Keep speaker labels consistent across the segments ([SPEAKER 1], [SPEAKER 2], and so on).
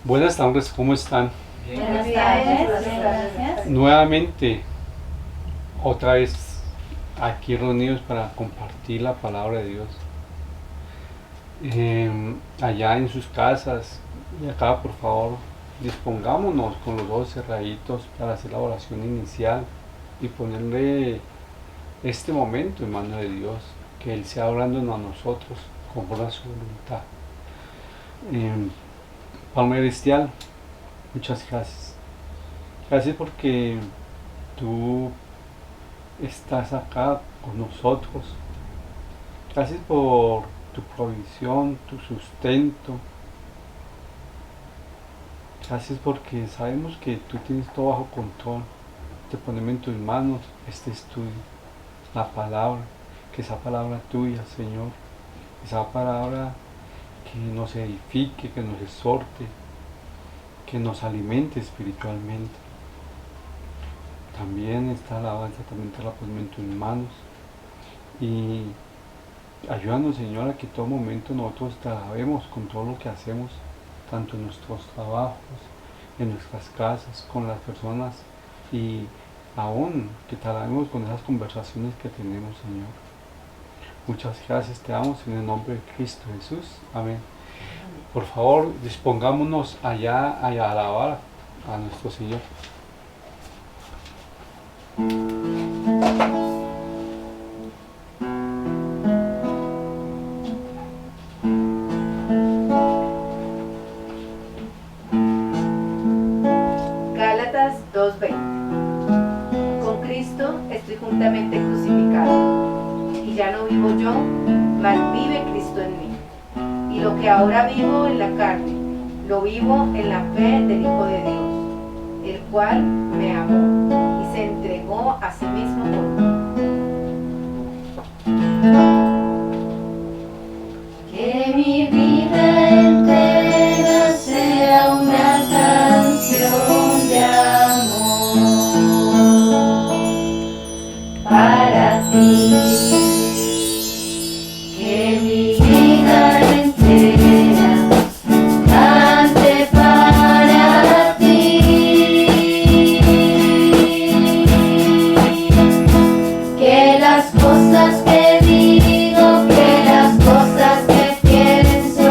[SPEAKER 1] Buenas tardes, ¿cómo están?
[SPEAKER 2] Buenas tardes, gracias.
[SPEAKER 1] Nuevamente, otra vez aquí reunidos para compartir la palabra de Dios. Allá en sus casas y acá, por favor, dispongámonos con los ojos cerraditos para hacer la oración inicial y ponerle este momento en manos de Dios, que Él sea hablándonos a nosotros conforme a su voluntad. Padre Celestial, muchas gracias. Gracias porque tú estás acá con nosotros. Gracias por tu provisión, tu sustento. Gracias porque sabemos que tú tienes todo bajo control. Te ponemos en tus manos este estudio, la palabra, que esa palabra tuya, Señor, esa palabra que nos edifique, que nos exhorte, que nos alimente espiritualmente. También esta alabanza también te la ponemos en tus manos y ayúdanos, Señor, a que todo momento nosotros te alabemos con todo lo que hacemos, tanto en nuestros trabajos, en nuestras casas, con las personas y aún que te alabemos con esas conversaciones que tenemos, Señor. Muchas gracias, te damos en el nombre de Cristo Jesús. Amén. Por favor, dispongámonos allá a alabar a nuestro Señor.
[SPEAKER 2] Gálatas 2:20. Con Cristo estoy juntamente crucificado, y ya no vivo yo, mas vive Cristo en mí. Y lo que ahora vivo en la carne, lo vivo en la fe del Hijo de Dios, el cual me amó y se entregó a sí mismo por mí.
[SPEAKER 3] Que mi vida entera sea una canción de amor para ti. Que mi vida entera cante para ti. Que las cosas que digo, que las cosas que pienso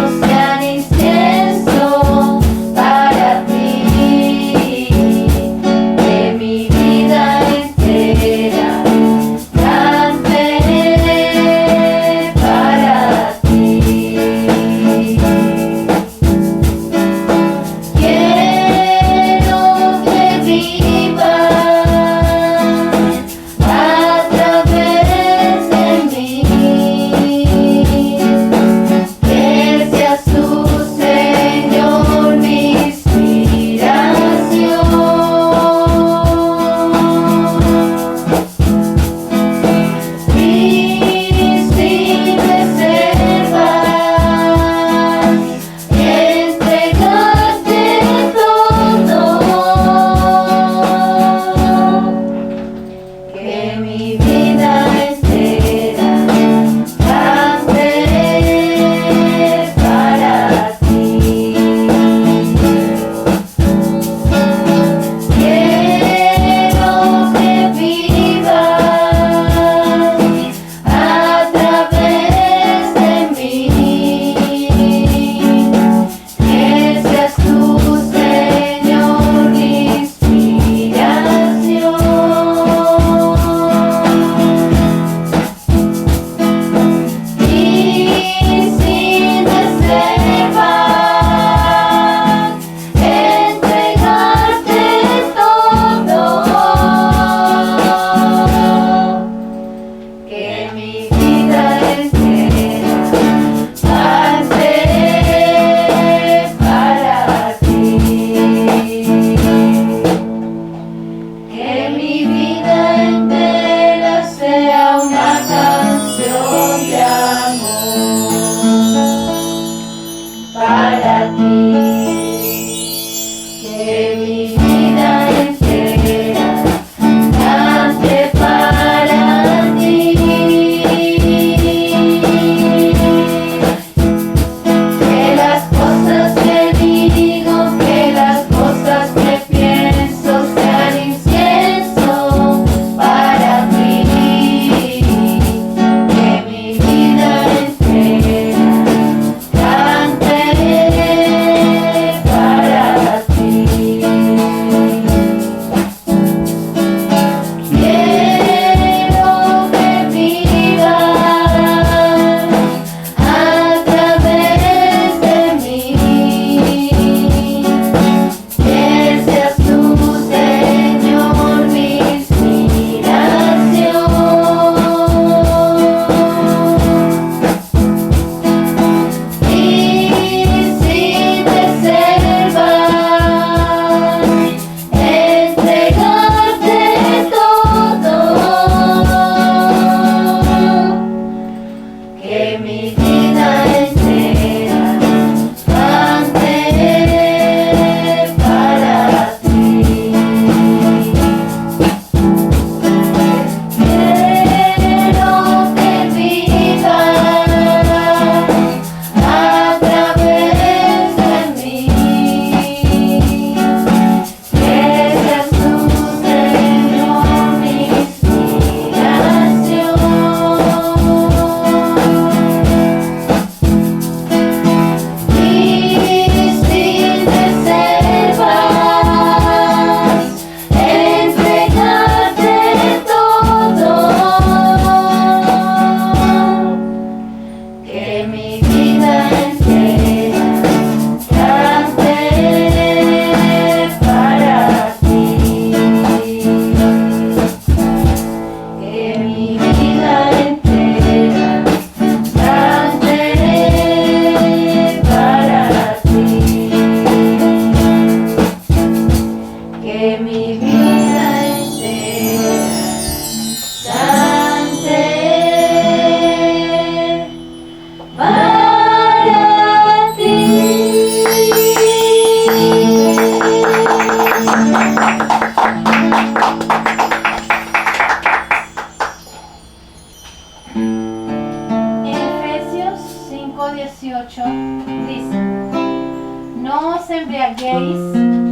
[SPEAKER 4] os embriaguéis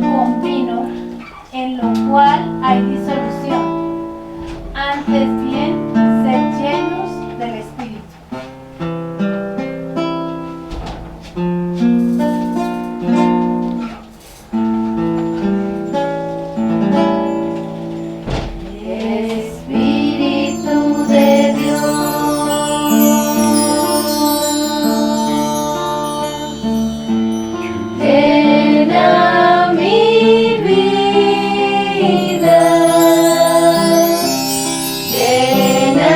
[SPEAKER 4] con vino, en lo cual hay disolución. Antes bien, sed llenos del Espíritu.
[SPEAKER 3] Espíritu de Dios, llena mi vida, llena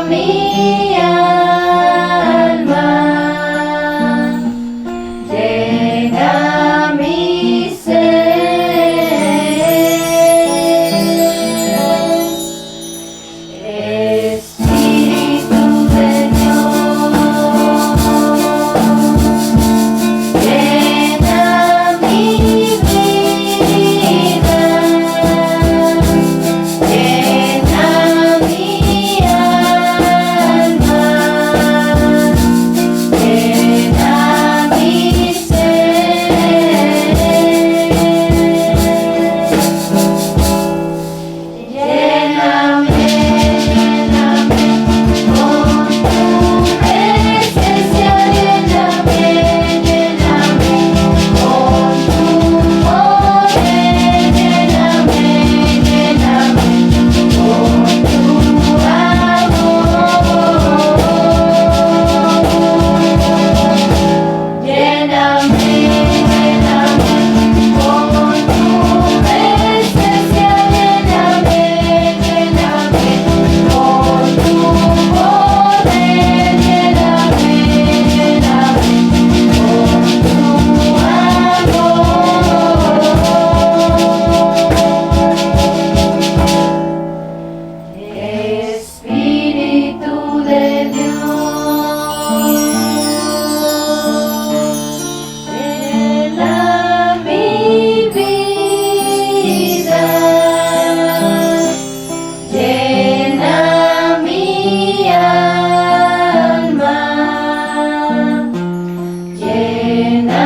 [SPEAKER 3] mi alma, llena mi ser. Espíritu de Dios, llena mi vida, llena mi alma, llena mi ser. Lléname, lléname con tu presencia, lléname, lléname con tu poder, lléname, lléname con tu amor. Lléname, lléname con tu presencia, lléname, lléname con tu poder, lléname, lléname con tu amor. Espíritu de Dios, llena mi vida, llena mi alma, llena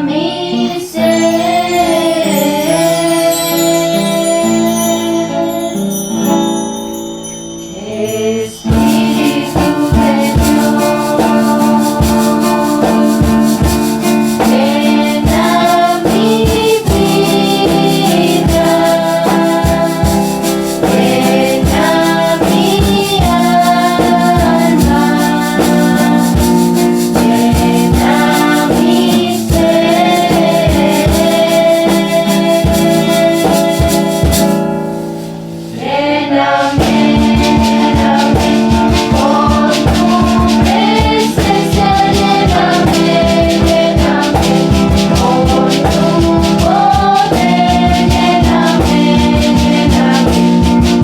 [SPEAKER 3] mi ser. Espíritu de Dios, llena mi vida, llena mi alma, llena mi ser. Lléname, lléname con tu presencia, lléname, lléname con tu poder, lléname, lléname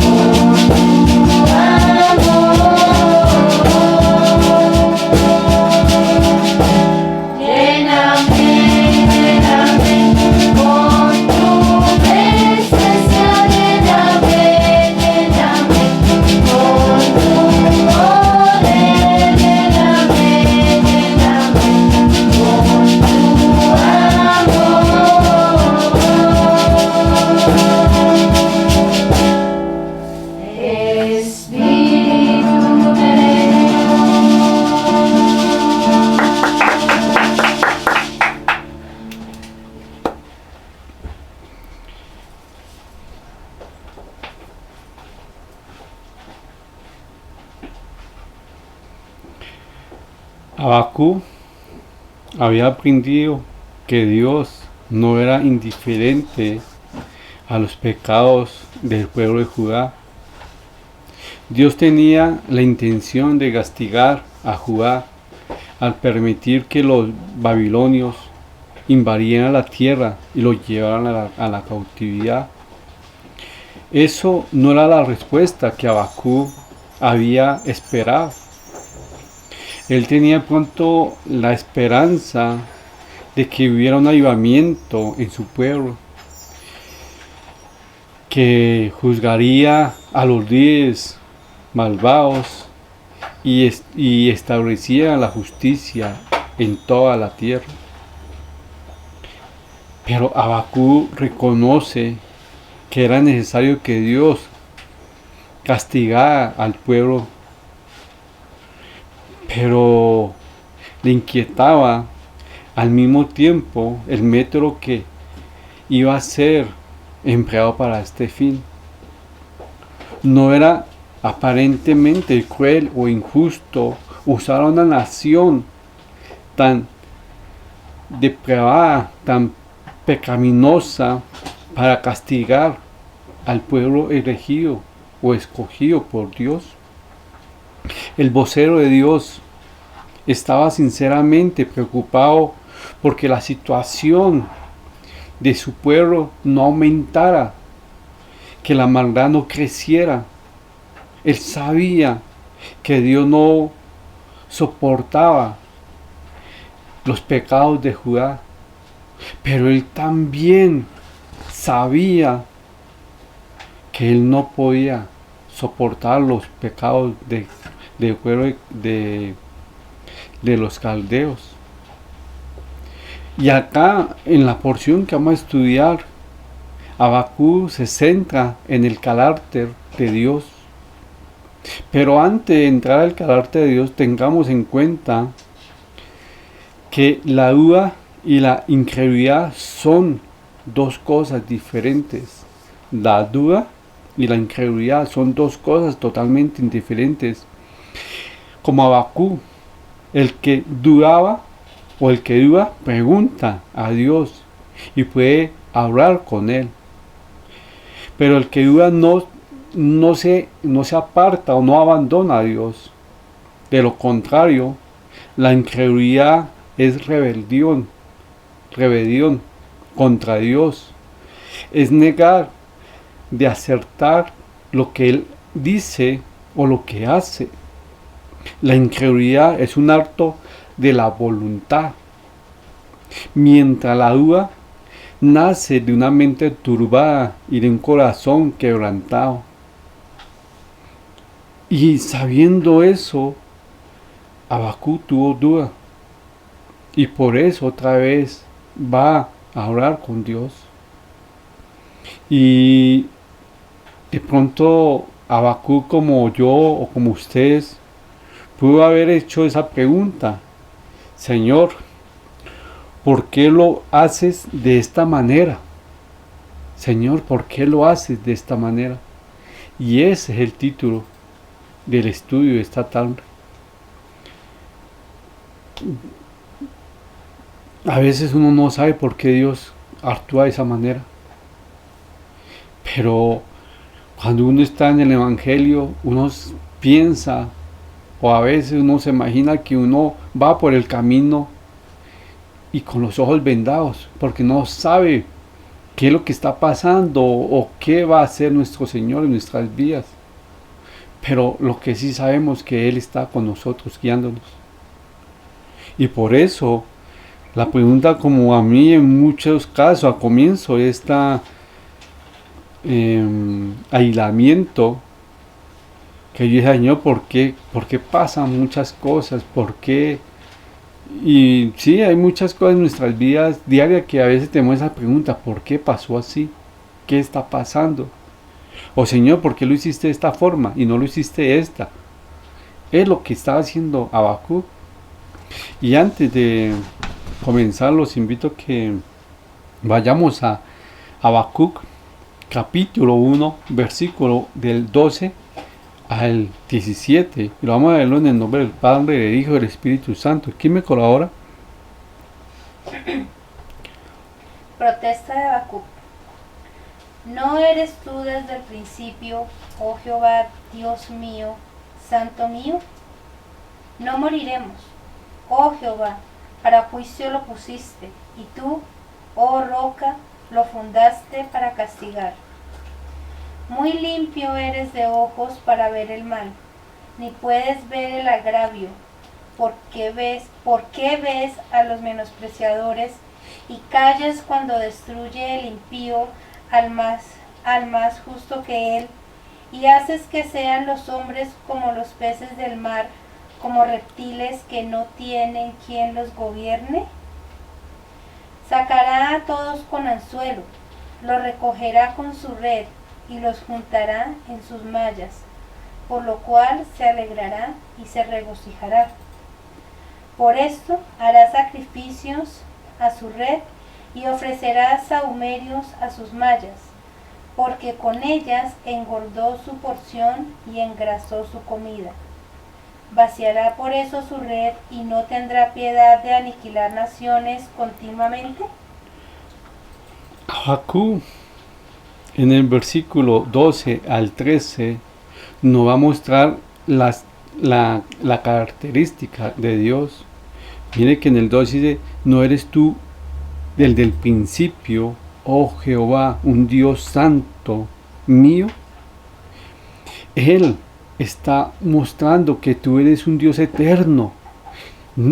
[SPEAKER 3] con tu amor. Lléname, lléname con tu presencia, lléname, lléname con tu poder, lléname, lléname con tu amor. Espíritu de
[SPEAKER 1] Habacuc había aprendido que Dios no era indiferente a los pecados del pueblo de Judá. Dios tenía la intención de castigar a Judá al permitir que los babilonios invadieran la tierra y los llevaran a la cautividad. Eso no era la respuesta que Habacuc había esperado. Él tenía pronto la esperanza de que hubiera un avivamiento en su pueblo, que juzgaría a los líderes malvados y establecía la justicia en toda la tierra. Pero Habacuc reconoce que era necesario que Dios castigara al pueblo, pero le inquietaba al mismo tiempo el método que iba a ser empleado para este fin. No era aparentemente cruel o injusto usar a una nación tan depravada, tan pecaminosa, para castigar al pueblo elegido o escogido por Dios. El vocero de Dios estaba sinceramente preocupado porque la situación de su pueblo no aumentara, que la maldad no creciera. Él sabía que Dios no soportaba los pecados de Judá, pero él también sabía que él no podía soportar los pecados de los caldeos. Y acá, en la porción que vamos a estudiar, Habacuc se centra en el carácter de Dios. Pero antes de entrar al carácter de Dios, tengamos en cuenta que la duda y la incredulidad son dos cosas diferentes. La duda y la incredulidad son dos cosas totalmente diferentes. Como Habacuc, el que dudaba o el que duda pregunta a Dios y puede hablar con él. Pero el que duda no se aparta o no abandona a Dios. De lo contrario, la incredulidad es rebelión contra Dios. Es negar de acertar lo que Él dice o lo que hace. La incredulidad es un acto de la voluntad, mientras la duda nace de una mente turbada y de un corazón quebrantado. Y sabiendo eso, Habacuc tuvo duda. Y por eso otra vez va a orar con Dios. Y de pronto Habacuc, como yo o como ustedes, pudo haber hecho esa pregunta: Señor, ¿por qué lo haces de esta manera? Señor, ¿por qué lo haces de esta manera? Y ese es el título del estudio de esta tarde. A veces uno no sabe por qué Dios actúa de esa manera. Pero cuando uno está en el Evangelio, uno piensa, o a veces uno se imagina que uno va por el camino y con los ojos vendados, porque no sabe qué es lo que está pasando o qué va a hacer nuestro Señor en nuestras vidas. Pero lo que sí sabemos es que Él está con nosotros guiándonos. Y por eso la pregunta, como a mí en muchos casos, a comienzo de este aislamiento, que yo dije: Señor, ¿por qué pasan muchas cosas? ¿Por qué? Y sí, hay muchas cosas en nuestras vidas diarias que a veces tenemos esa pregunta: ¿por qué pasó así? ¿Qué está pasando? O Señor, ¿por qué lo hiciste de esta forma y no lo hiciste de esta? Es lo que estaba haciendo Habacuc. Y antes de comenzar, los invito a que vayamos a Habacuc capítulo 1, versículo del 12 al 17. Y lo vamos a verlo en el nombre del Padre, del Hijo y del Espíritu Santo. ¿Quién me colabora?
[SPEAKER 4] Protesta de Habacuc. ¿No eres tú desde el principio, oh Jehová, Dios mío, Santo mío? No moriremos, oh Jehová, para juicio lo pusiste, y tú, oh roca, lo fundaste para castigar. Muy limpio eres de ojos para ver el mal, ni puedes ver el agravio. ¿Por qué ves a los menospreciadores y callas cuando destruye el impío al más justo que él, y haces que sean los hombres como los peces del mar, como reptiles que no tienen quien los gobierne? ¿Sacará todos con anzuelo, los recogerá con su red y los juntará en sus mallas, por lo cual se alegrará y se regocijará. Por esto hará sacrificios a su red y ofrecerá sahumerios a sus mallas, porque con ellas engordó su porción y engrasó su comida. ¿Vaciará por eso su red y no tendrá piedad de aniquilar naciones continuamente?
[SPEAKER 1] Habacuc, en el versículo 12 al 13, nos va a mostrar la característica de Dios. Mire que en el 12 dice, ¿no eres tú desde el principio, oh Jehová, un Dios santo mío? Él está mostrando que tú eres un Dios eterno.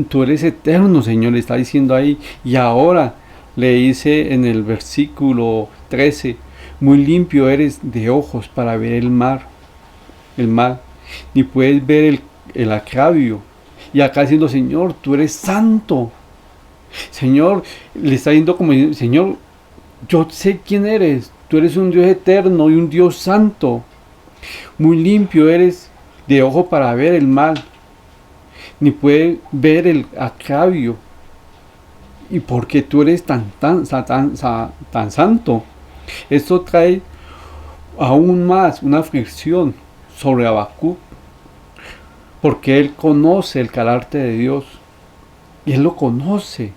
[SPEAKER 1] Tú eres eterno, Señor, le está diciendo ahí. Y ahora le dice en el versículo 13, muy limpio eres de ojos para ver el mar, ni puedes ver el agravio. Y acá diciendo, Señor, tú eres santo. Señor, le está diciendo como, Señor, yo sé quién eres. Tú eres un Dios eterno y un Dios santo. Muy limpio eres de ojo para ver el mal, ni puedes ver el agravio. Y porque tú eres tan santo, esto trae aún más una aflicción sobre Habacuc, porque él conoce el carácter de Dios, y él lo conoce,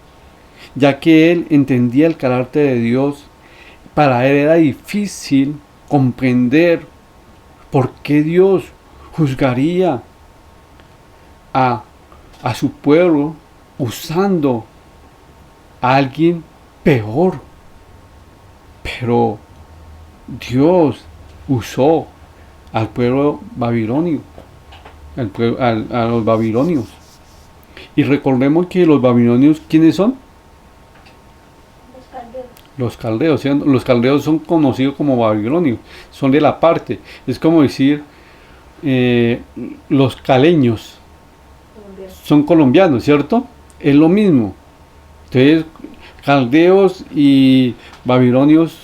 [SPEAKER 1] ya que él entendía el carácter de Dios. Para él era difícil comprender por qué Dios juzgaría a su pueblo usando a alguien peor. Pero Dios usó al pueblo babilonio, a los babilonios. Y recordemos que los babilonios, ¿quiénes son? Los caldeos. Los caldeos son conocidos como babilonios, son de la parte. Es como decir, los caleños son colombianos, ¿cierto? Es lo mismo. Entonces, caldeos y babilonios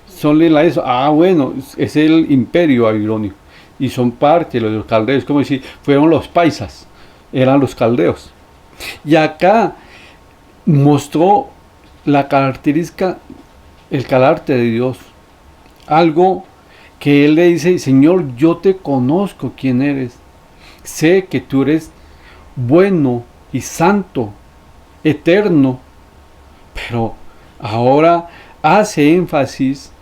[SPEAKER 1] son de eso. Bueno, es el imperio babilonio y son parte de los caldeos, como decir, fueron los paisas, eran los caldeos. Y acá mostró la característica, el carácter de Dios, algo que él le dice, Señor, yo te conozco quién eres, sé que tú eres bueno y santo, eterno. Pero ahora hace énfasis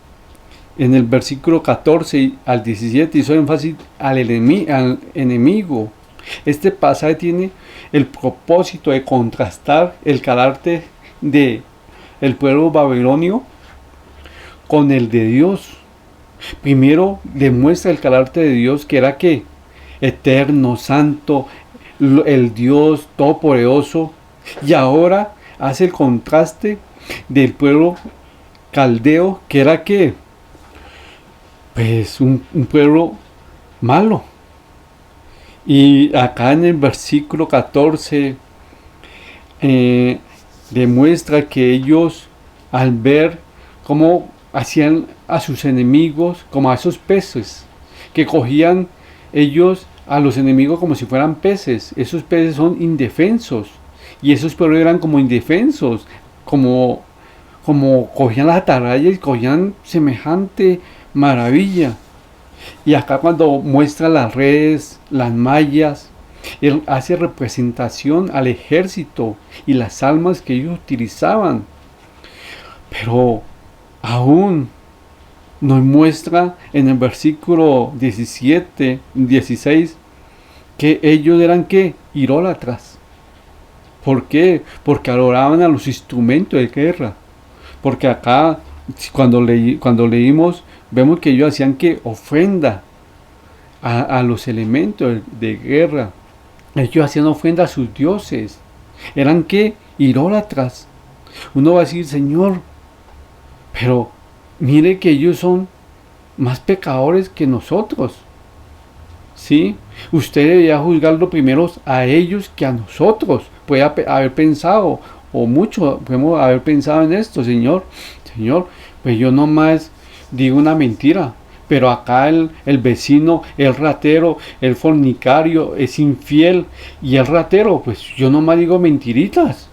[SPEAKER 1] en el versículo 14 al 17, hizo énfasis al enemigo. Este pasaje tiene el propósito de contrastar el carácter de el pueblo babilonio con el de Dios. Primero demuestra el carácter de Dios, que era que eterno, santo, el Dios todopoderoso, y ahora hace el contraste del pueblo caldeo, que era que pues un pueblo malo. Y acá en el versículo 14 demuestra que ellos, al ver cómo hacían a sus enemigos como a esos peces, que cogían ellos a los enemigos como si fueran peces. Esos peces son indefensos, y esos pueblos eran como indefensos, como cogían las atarrayas y cogían semejante maravilla. Y acá cuando muestra las redes, las mallas, él hace representación al ejército y las armas que ellos utilizaban. Pero aún nos muestra en el versículo 16, que ellos eran ¿qué? Idólatras. ¿Por qué? Porque adoraban a los instrumentos de guerra. Porque acá, cuando leímos, vemos que ellos hacían que ofrenda a los elementos de guerra. Ellos hacían ofrenda a sus dioses. Eran ¿qué? Idólatras. Uno va a decir, Señor, pero mire que ellos son más pecadores que nosotros. ¿Sí? Usted debería juzgarlo primero a ellos que a nosotros. Puede haber pensado o mucho podemos haber pensado en esto, Señor, pues yo nomás digo una mentira, pero acá el vecino, el ratero, el fornicario es infiel, y el ratero, pues yo nomás digo mentiritas,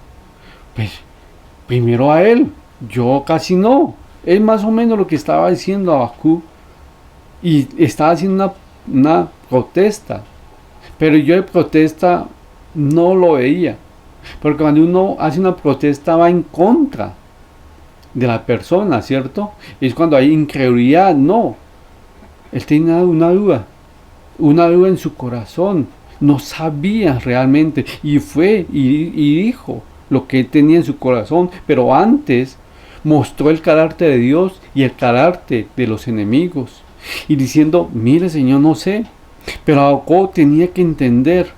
[SPEAKER 1] pues primero a él, yo casi no. Es más o menos lo que estaba diciendo Habacuc, y estaba haciendo una protesta, pero yo de protesta no lo veía, porque cuando uno hace una protesta va en contra de la persona, ¿cierto? Es cuando hay incredulidad. No, él tenía una duda en su corazón, no sabía realmente, y fue y dijo lo que él tenía en su corazón, pero antes mostró el carácter de Dios y el carácter de los enemigos, y diciendo, mire Señor, no sé, pero Habacuc tenía que entender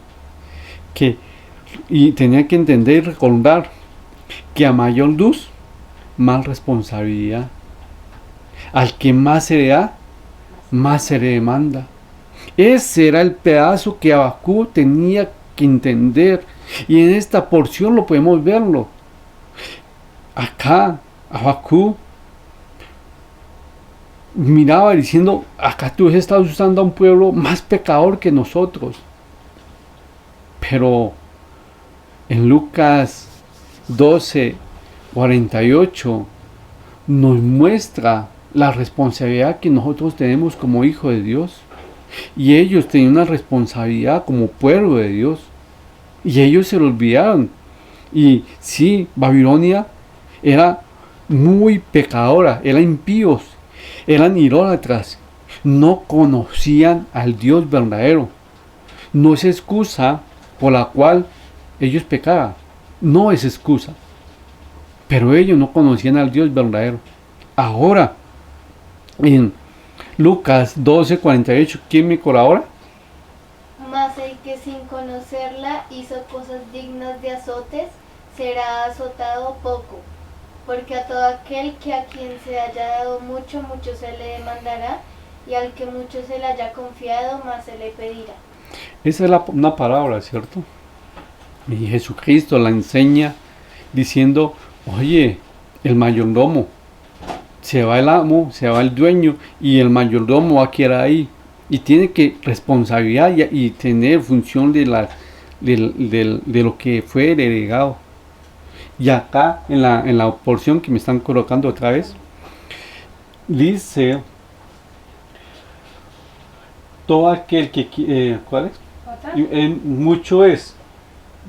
[SPEAKER 1] y recordar que a mayor luz, más responsabilidad. Al que más se le da, más se le demanda. Ese era el pedazo que Habacuc tenía que entender, y en esta porción lo podemos verlo. Acá Habacuc miraba diciendo, acá tú estás usando a un pueblo más pecador que nosotros. Pero en Lucas 12:48 nos muestra la responsabilidad que nosotros tenemos como hijos de Dios. Y ellos tenían una responsabilidad como pueblo de Dios, y ellos se lo olvidaron. Y sí, Babilonia era muy pecadora, eran impíos, eran idólatras, no conocían al Dios verdadero. No es excusa por la cual ellos pecaban, no es excusa, pero ellos no conocían al Dios verdadero. Ahora, en Lucas 12:48, ¿quién me colabora?
[SPEAKER 3] Mas el que sin conocerla hizo cosas dignas de azotes, será azotado poco. Porque a todo aquel que a quien se haya dado mucho, mucho se le demandará, y al que mucho se le haya confiado, más se le pedirá.
[SPEAKER 1] Esa es una parábola, ¿cierto? Y Jesucristo la enseña diciendo, oye, el mayordomo, se va el amo, se va el dueño, y el mayordomo va a quedar ahí, y tiene que responsabilidad y tener función de lo que fue heredado. Y acá en la porción que me están colocando otra vez, dice, todo aquel que ¿cuál es?
[SPEAKER 4] ¿Otra?
[SPEAKER 1] Mucho es,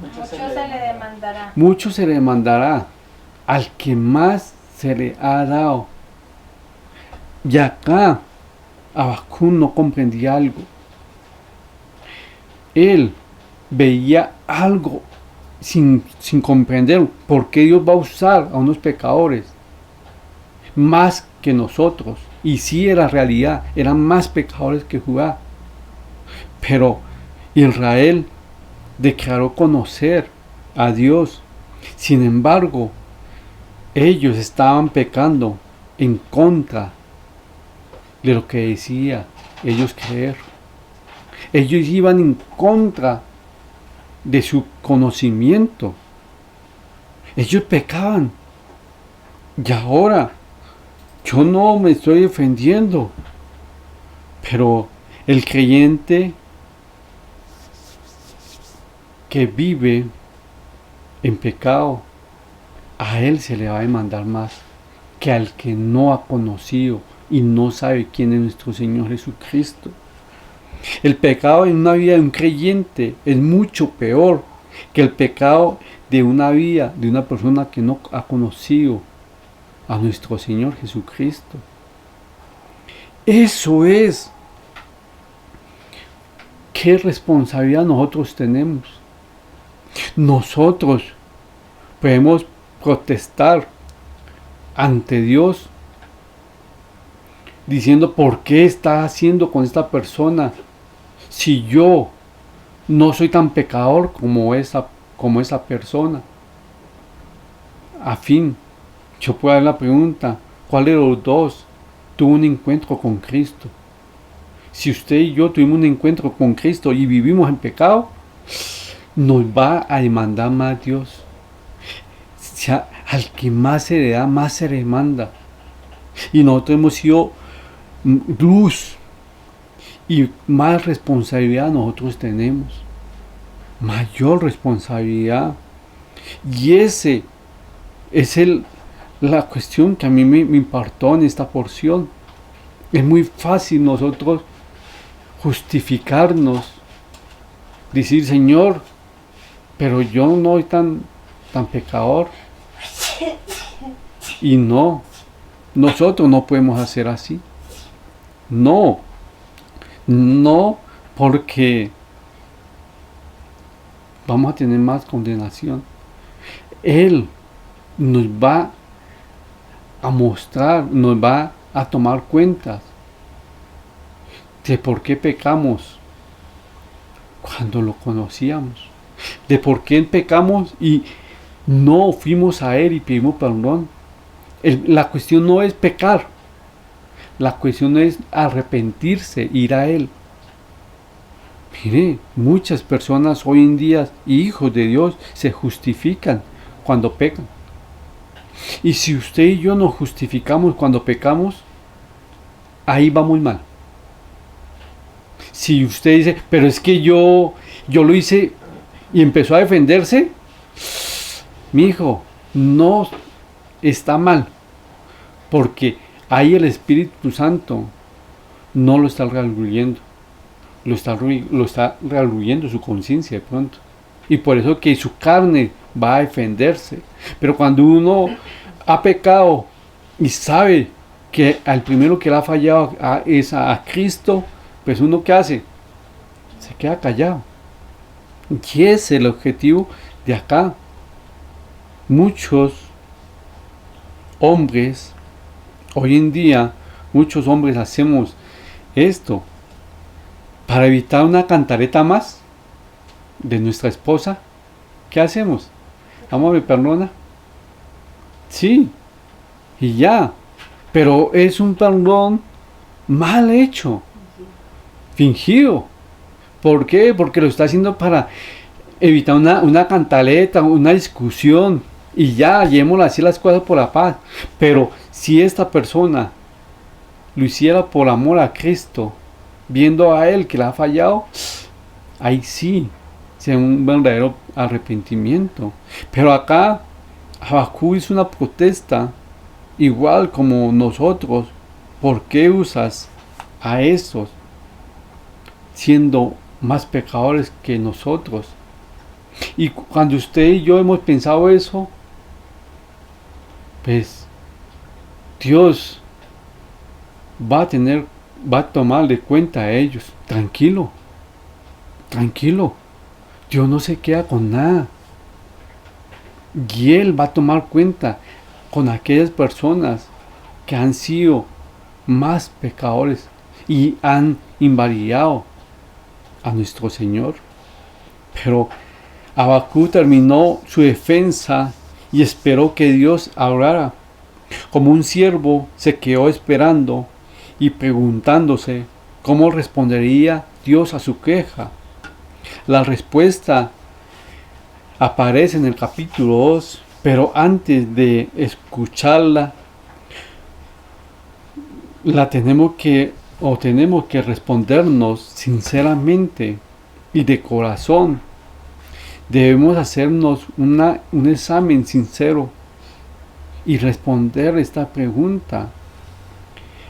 [SPEAKER 4] Mucho se le demandará.
[SPEAKER 1] mucho se le demandará al que más se le ha dado. Y acá Habacuc no comprendía algo. Él veía algo sin comprender por qué Dios va a usar a unos pecadores más que nosotros. Y sí era realidad, eran más pecadores que Judá. Pero Israel declaró conocer a Dios. Sin embargo, ellos estaban pecando en contra de lo que decía ellos creer. Ellos iban en contra de su conocimiento. Ellos pecaban. Y ahora, yo no me estoy defendiendo, pero el creyente que vive en pecado, a él se le va a demandar más que al que no ha conocido y no sabe quién es nuestro Señor Jesucristo. El pecado en una vida de un creyente es mucho peor que el pecado de una vida de una persona que no ha conocido a nuestro Señor Jesucristo. Eso es. ¿Qué responsabilidad nosotros tenemos? Nosotros podemos protestar ante Dios diciendo, ¿por qué está haciendo con esta persona si yo no soy tan pecador como esa persona? A fin, yo puedo dar la pregunta, ¿cuál de los dos tuvo un encuentro con Cristo? Si usted y yo tuvimos un encuentro con Cristo y vivimos en pecado, nos va a demandar más Dios. al que más se le da, más se le manda. Y nosotros hemos sido luz, y más responsabilidad nosotros tenemos, mayor responsabilidad. Y ese es la cuestión que a mí me impactó en esta porción. Es muy fácil nosotros justificarnos, decir, Señor, pero yo no soy tan pecador. Y no, nosotros no podemos hacer así. No, porque vamos a tener más condenación. Él nos va a mostrar, nos va a tomar cuentas de por qué pecamos cuando lo conocíamos, de por qué pecamos y no fuimos a Él y pedimos perdón. La cuestión no es pecar, la cuestión es arrepentirse, ir a Él. Mire, muchas personas hoy en día, hijos de Dios, se justifican cuando pecan. Y si usted y yo nos justificamos cuando pecamos, ahí vamos mal. Si usted dice, pero es que yo lo hice y empezó a defenderse, mi hijo, no está mal, porque ahí el Espíritu Santo no lo está redarguyendo, lo está redarguyendo su conciencia de pronto, y por eso que su carne va a defenderse. Pero cuando uno ha pecado y sabe que al primero que le ha fallado es a Cristo, pues uno ¿qué hace? Se queda callado. Y ese es el objetivo de acá. Muchos hombres, hoy en día, muchos hombres hacemos esto para evitar una cantareta más de nuestra esposa. ¿Qué hacemos? Vamos, me perdona. Sí, y ya. Pero es un perdón mal hecho, fingido. ¿Por qué? Porque lo está haciendo para evitar una cantaleta, una discusión. Y ya, llevémoslo así las cosas por la paz. Pero si esta persona lo hiciera por amor a Cristo, viendo a Él que le ha fallado, ahí sí, sea un verdadero arrepentimiento. Pero acá, Habacuc hizo una protesta, igual como nosotros. ¿Por qué usas a esos siendo más pecadores que nosotros? Y cuando usted y yo hemos pensado eso, pues Dios va a tomarle cuenta a ellos. Tranquilo, Dios no se queda con nada, y Él va a tomar cuenta con aquellas personas que han sido más pecadores y han invalidado a nuestro Señor. Pero Habacuc terminó su defensa y esperó que Dios hablara. Como un siervo se quedó esperando y preguntándose cómo respondería Dios a su queja. La respuesta aparece en el capítulo 2, pero antes de escucharla, tenemos que respondernos sinceramente y de corazón. Debemos hacernos un examen sincero y responder esta pregunta.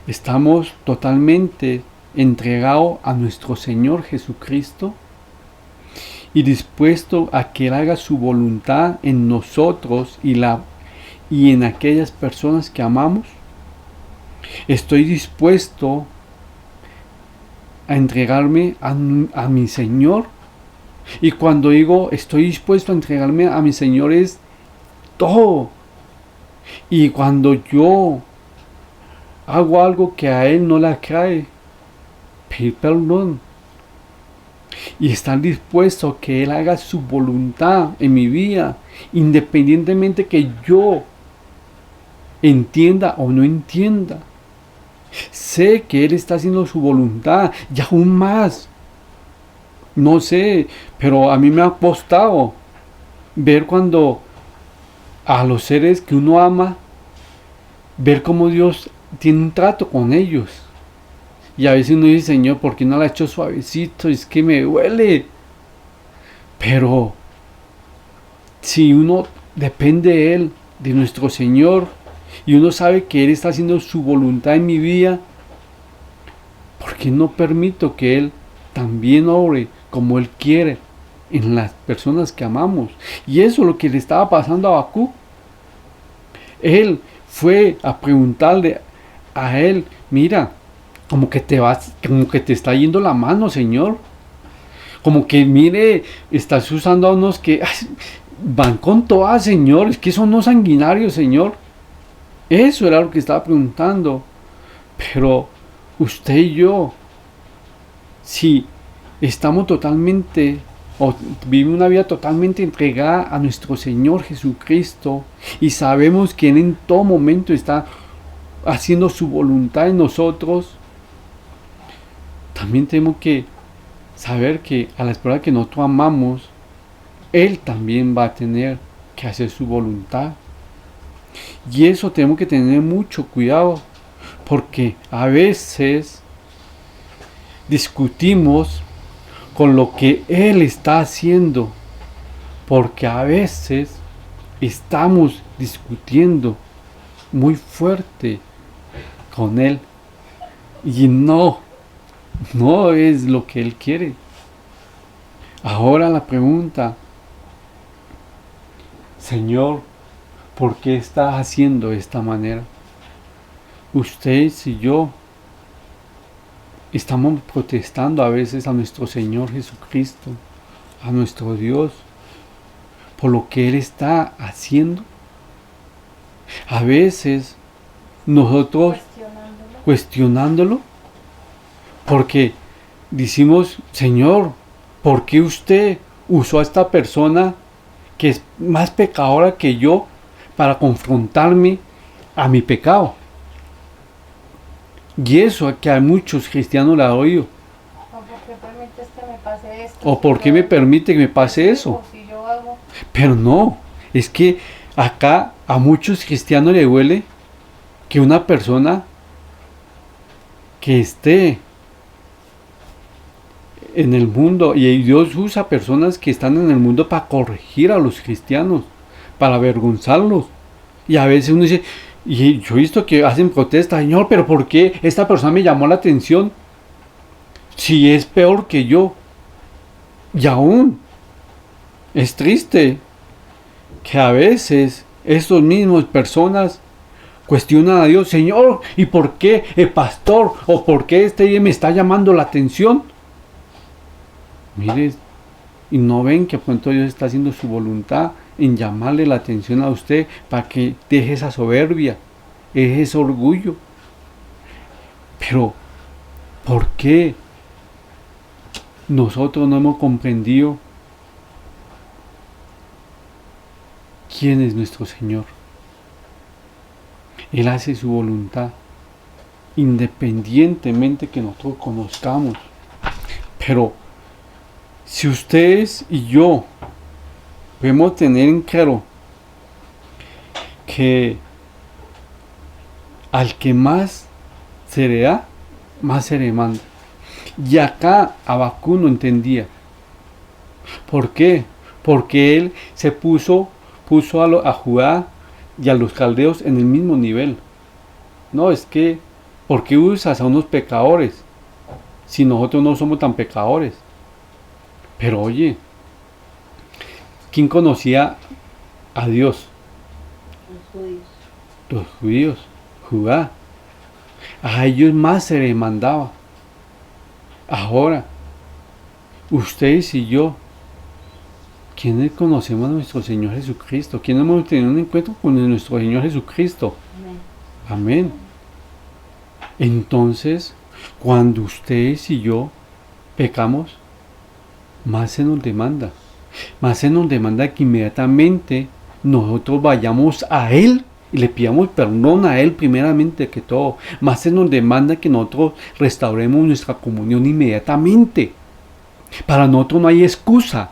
[SPEAKER 1] ¿Estamos totalmente entregados a nuestro Señor Jesucristo y dispuestos a que Él haga su voluntad en nosotros y en aquellas personas que amamos? ¿Estoy dispuesto a entregarme a mi Señor? Y cuando digo estoy dispuesto a entregarme a mi Señor, es todo. Y cuando yo hago algo que a Él no le atrae, pedir perdón y estar dispuesto a que Él haga su voluntad en mi vida, independientemente que yo entienda o no entienda. Sé que Él está haciendo su voluntad y aún más. No sé, pero a mí me ha costado ver cuando a los seres que uno ama, ver cómo Dios tiene un trato con ellos. Y a veces uno dice, Señor, ¿por qué no la ha hecho suavecito? Es que me duele. Pero si uno depende de Él, de nuestro Señor, y uno sabe que Él está haciendo su voluntad en mi vida, ¿por qué no permito que Él también obre como Él quiere en las personas que amamos? Y eso es lo que le estaba pasando a Habacuc. Él fue a preguntarle a Él, mira, como que te está yendo la mano, Señor. Como que, mire, estás usando a unos que van con todas, Señor. Es que son unos sanguinarios, Señor. Eso era lo que estaba preguntando. Pero usted y yo, si estamos totalmente, o vivimos una vida totalmente entregada a nuestro Señor Jesucristo, y sabemos que Él en todo momento está haciendo su voluntad en nosotros, también tenemos que saber que a las personas que nosotros amamos, Él también va a tener que hacer su voluntad. Y eso tenemos que tener mucho cuidado, porque a veces discutimos con lo que Él está haciendo, porque a veces estamos discutiendo muy fuerte con Él, y no es lo que Él quiere. Ahora la pregunta, Señor, ¿por qué estás haciendo de esta manera? Ustedes y yo estamos protestando a veces a nuestro Señor Jesucristo, a nuestro Dios, por lo que Él está haciendo. A veces nosotros cuestionándolo, porque decimos, Señor, ¿por qué usted usó a esta persona que es más pecadora que yo para confrontarme a mi pecado? Y eso que a muchos cristianos le ha oído.
[SPEAKER 4] ¿O por qué permites que me pase esto?
[SPEAKER 1] ¿O por qué me permite que me pase eso?
[SPEAKER 4] Si yo hago...
[SPEAKER 1] Pero no, es que acá a muchos cristianos le duele que una persona que esté en el mundo, y Dios usa personas que están en el mundo para corregir a los cristianos, para avergonzarlos. Y a veces uno dice, y yo he visto que hacen protestas, Señor, pero ¿por qué esta persona me llamó la atención si es peor que yo? Y aún es triste que a veces estas mismas personas cuestionan a Dios, Señor, ¿y por qué el pastor o por qué este día me está llamando la atención? Mire, y no ven que pronto Dios está haciendo su voluntad en llamarle la atención a usted para que deje esa soberbia, deje ese orgullo. Pero, ¿por qué nosotros no hemos comprendido quién es nuestro Señor? Él hace su voluntad independientemente que nosotros conozcamos. Pero si ustedes y yo podemos tener en claro que al que más se le da, más se le manda. Y acá Habacuc no entendía. ¿Por qué? Porque él se puso a Judá y a los caldeos en el mismo nivel. No, es que, ¿por qué usas a unos pecadores si nosotros no somos tan pecadores? Pero oye, ¿quién conocía a Dios? Los judíos, Judá. A ellos más se les mandaba. Ahora, ustedes y yo, ¿quiénes conocemos a nuestro Señor Jesucristo? ¿Quiénes hemos tenido un encuentro con nuestro Señor Jesucristo? Amén. Entonces, cuando ustedes y yo pecamos, más se nos demanda. Más se nos demanda que inmediatamente nosotros vayamos a Él y le pidamos perdón a Él primeramente que todo. Más se nos demanda que nosotros restauremos nuestra comunión inmediatamente. Para nosotros no hay excusa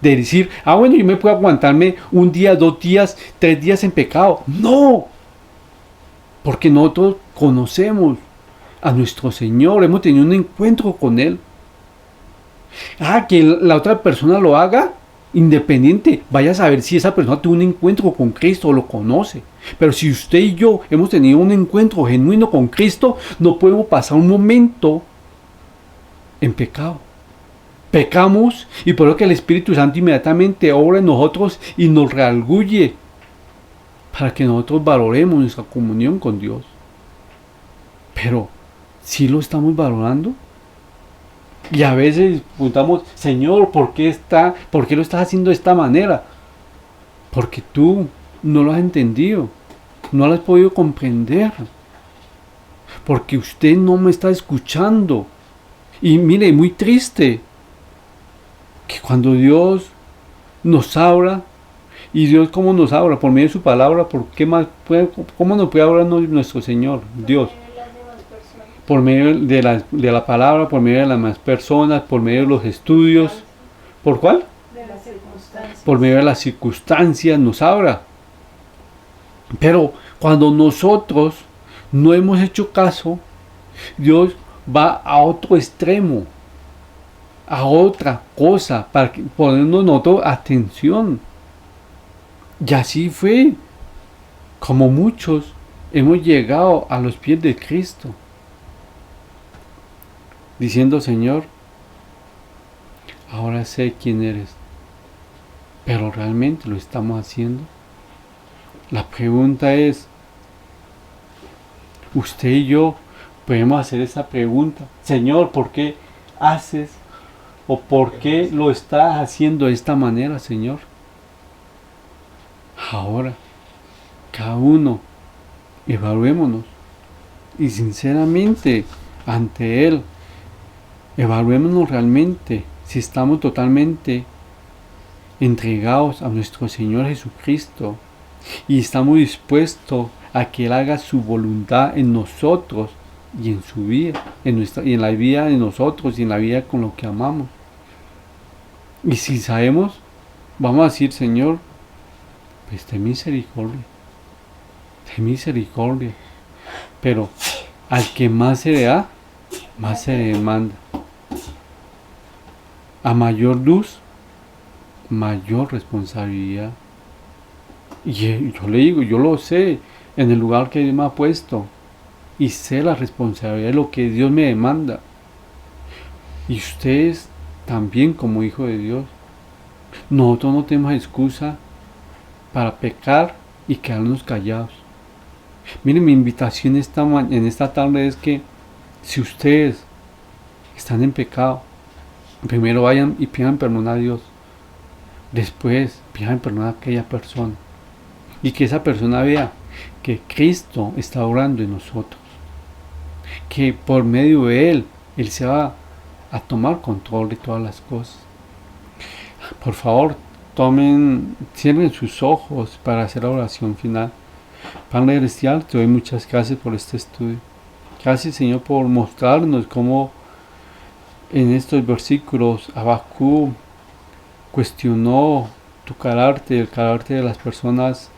[SPEAKER 1] de decir, bueno, yo me puedo aguantarme un día, 2 días, 3 días en pecado. No, porque nosotros conocemos a nuestro Señor, hemos tenido un encuentro con Él. Que la otra persona lo haga, independiente, vaya a saber si esa persona tuvo un encuentro con Cristo o lo conoce. Pero si usted y yo hemos tenido un encuentro genuino con Cristo, no podemos pasar un momento en pecado. Pecamos y por lo que el Espíritu Santo inmediatamente obra en nosotros y nos redarguye para que nosotros valoremos nuestra comunión con Dios. Pero, ¿sí lo estamos valorando? Y a veces preguntamos, Señor, ¿por qué lo estás haciendo de esta manera? Porque tú no lo has entendido, no lo has podido comprender. Porque usted no me está escuchando. Y mire, muy triste que cuando Dios nos habla, y Dios cómo nos habla, por medio de su palabra, ¿cómo nos puede hablar nuestro Señor, Dios? Por medio de la palabra, por medio de las demás personas, por medio de los estudios. ¿Por cuál?
[SPEAKER 2] De las circunstancias.
[SPEAKER 1] Por medio de las circunstancias nos habla. Pero cuando nosotros no hemos hecho caso, Dios va a otro extremo, a otra cosa, para ponernos nosotros atención. Y así fue como muchos hemos llegado a los pies de Cristo, diciendo, Señor, ahora sé quién eres. Pero realmente lo estamos haciendo. La pregunta es, usted y yo podemos hacer esa pregunta. Señor, ¿por qué haces o por qué lo estás haciendo de esta manera, Señor? Ahora, cada uno, evaluémonos. Y sinceramente, ante Él, evaluémonos realmente si estamos totalmente entregados a nuestro Señor Jesucristo y estamos dispuestos a que Él haga su voluntad en nosotros y en su vida, y en la vida de nosotros y en la vida con lo que amamos. Y si sabemos, vamos a decir, Señor, pues ten misericordia, pero al que más se le da, más se le demanda. A mayor luz, mayor responsabilidad. Y yo le digo, yo lo sé, en el lugar que Dios me ha puesto, y sé la responsabilidad de lo que Dios me demanda. Y ustedes también, como hijo de Dios, nosotros no tenemos excusa para pecar y quedarnos callados. Miren, mi invitación en esta tarde es que si ustedes están en pecado, primero vayan y pidan perdón a Dios. Después pidan perdón a aquella persona. Y que esa persona vea que Cristo está obrando en nosotros. Que por medio de Él se va a tomar control de todas las cosas. Por favor, cierren sus ojos para hacer la oración final. Padre Celestial, te doy muchas gracias por este estudio. Gracias, Señor, por mostrarnos cómo en estos versículos Habacuc cuestionó tu carácter, el carácter de las personas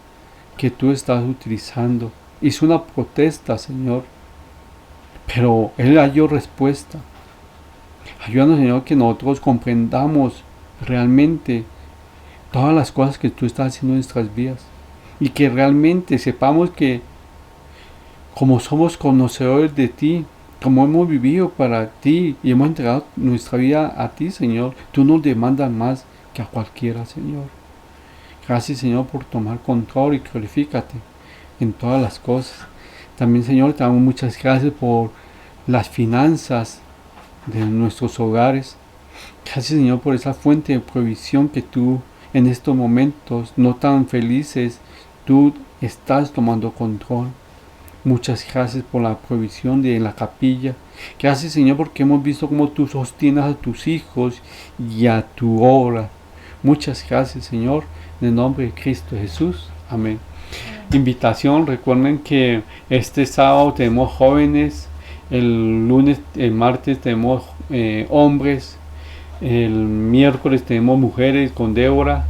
[SPEAKER 1] que tú estás utilizando. Hizo una protesta, Señor, pero Él halló respuesta. Ayúdanos, Señor, que nosotros comprendamos realmente todas las cosas que tú estás haciendo en nuestras vidas y que realmente sepamos que como somos conocedores de ti, como hemos vivido para ti y hemos entregado nuestra vida a ti, Señor, tú nos demandas más que a cualquiera, Señor. Gracias, Señor, por tomar control y glorifícate en todas las cosas. También, Señor, te damos muchas gracias por las finanzas de nuestros hogares. Gracias, Señor, por esa fuente de provisión que tú en estos momentos no tan felices, tú estás tomando control. Muchas gracias por la provisión de la capilla. Gracias, Señor, porque hemos visto cómo tú sostienes a tus hijos y a tu obra. Muchas gracias, Señor, en el nombre de Cristo Jesús. Amén. Invitación, recuerden que este sábado tenemos jóvenes, el martes tenemos hombres, El miércoles tenemos mujeres con Débora,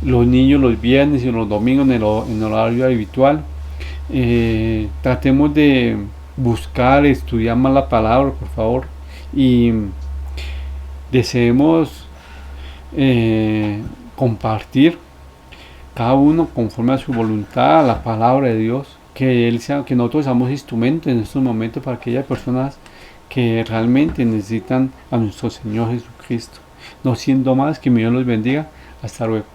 [SPEAKER 1] los niños los viernes y los domingos en horario habitual. Tratemos de buscar, estudiar más la palabra, por favor, y deseemos compartir cada uno conforme a su voluntad la palabra de Dios, que nosotros seamos instrumentos en estos momentos para aquellas personas que realmente necesitan a nuestro Señor Jesucristo. No siendo más, que mi Dios los bendiga. Hasta luego.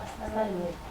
[SPEAKER 4] Hasta luego.